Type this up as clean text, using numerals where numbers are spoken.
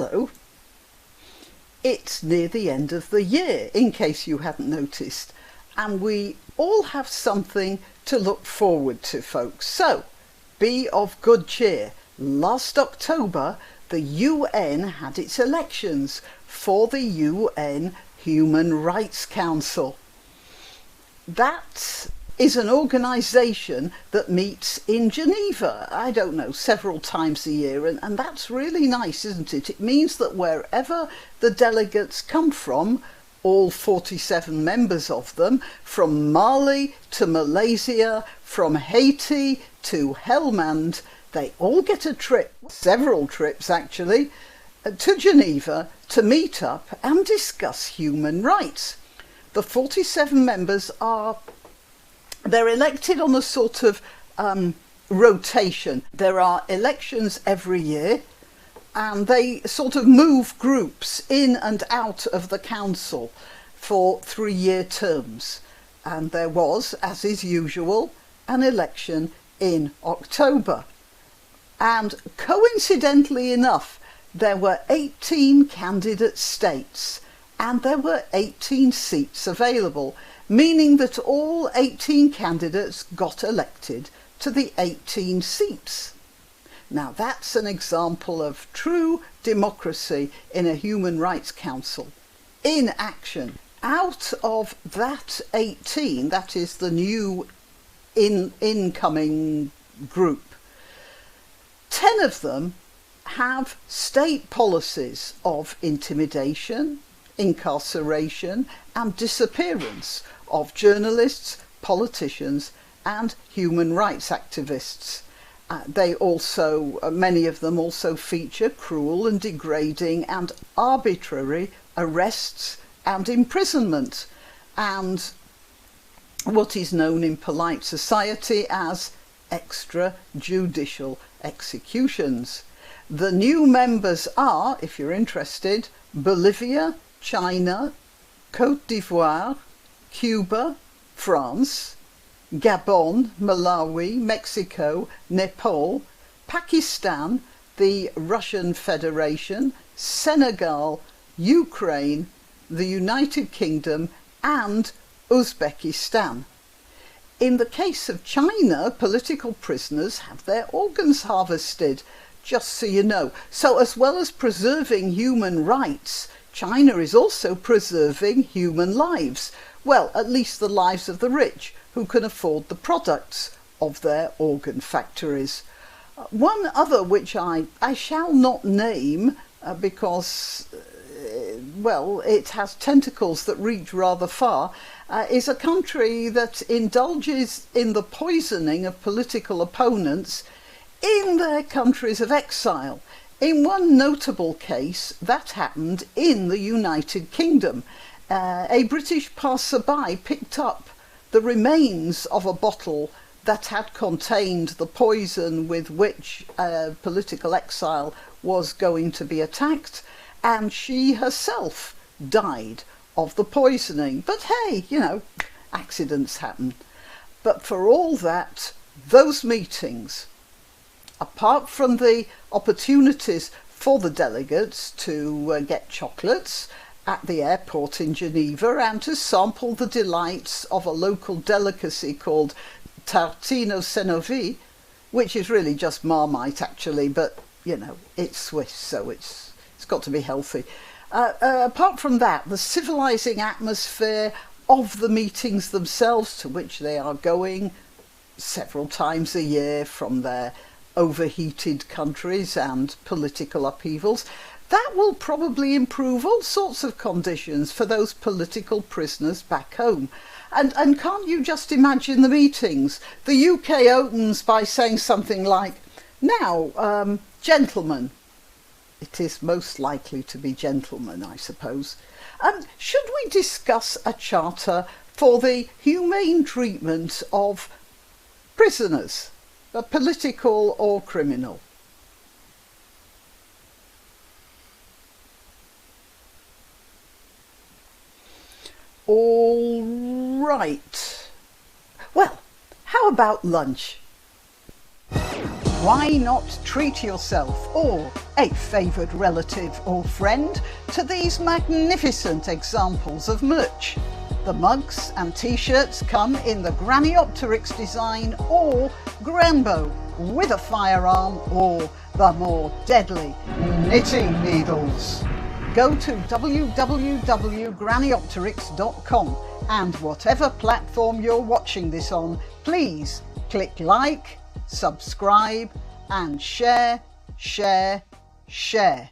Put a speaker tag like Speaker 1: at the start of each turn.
Speaker 1: Hello. It's near the end of the year, in case you hadn't noticed, and we all have something to look forward to, folks. So, be of good cheer. Last October, the UN had its elections for the UN Human Rights Council. That is an organisation that meets in Geneva, I don't know, several times a year, and that's really nice, isn't it? It means that wherever the delegates come from, all 47 members of them, from Mali to Malaysia, from Haiti to Helmand, they all get a trip, several trips actually, to Geneva to meet up and discuss human rights. The 47 members they're elected on a sort of rotation. There are elections every year, and they sort of move groups in and out of the council for 3-year terms. And there was, as is usual, an election in October. And coincidentally enough, there were 18 candidate states, and there were 18 seats available, meaning that all 18 candidates got elected to the 18 seats. Now that's an example of true democracy in a Human Rights Council in action. Out of that 18, that is the new incoming group, 10 of them have state policies of intimidation, incarceration and disappearance of journalists, politicians and human rights activists. They also, many of them also feature cruel and degrading and arbitrary arrests and imprisonment, and what is known in polite society as extrajudicial executions. The new members are, if you're interested, Bolivia, China, Côte d'Ivoire, Cuba, France, Gabon, Malawi, Mexico, Nepal, Pakistan, the Russian Federation, Senegal, Ukraine, the United Kingdom and Uzbekistan. In the case of China, political prisoners have their organs harvested, just so you know. So as well as preserving human rights, China is also preserving human lives. Well, at least the lives of the rich, who can afford the products of their organ factories. One other, which I shall not name because, well, it has tentacles that reach rather far, is a country that indulges in the poisoning of political opponents in their countries of exile. In one notable case, that happened in the United Kingdom. A British passerby picked up the remains of a bottle that had contained the poison with which political exile was going to be attacked, and she herself died of the poisoning. But hey, you know, accidents happen. But for all that, those meetings, apart from the opportunities for the delegates to get chocolates at the airport in Geneva and to sample the delights of a local delicacy called tartine au senovie, which is really just Marmite actually, but you know, it's Swiss, so it's got to be healthy. Apart from that, the civilizing atmosphere of the meetings themselves, to which they are going several times a year from their overheated countries and political upheavals, that will probably improve all sorts of conditions for those political prisoners back home. And can't you just imagine the meetings? The UK opens by saying something like, now, gentlemen, it is most likely to be gentlemen, I suppose, should we discuss a charter for the humane treatment of prisoners, political or criminal? All right. Well, how about lunch? Why not treat yourself or a favoured relative or friend to these magnificent examples of merch? The mugs and t-shirts come in the Graniopteryx design or Granbo with a firearm or the more deadly knitting needles. Go to www.graniopteryx.com and whatever platform you're watching this on, please click like, subscribe and share, share, share.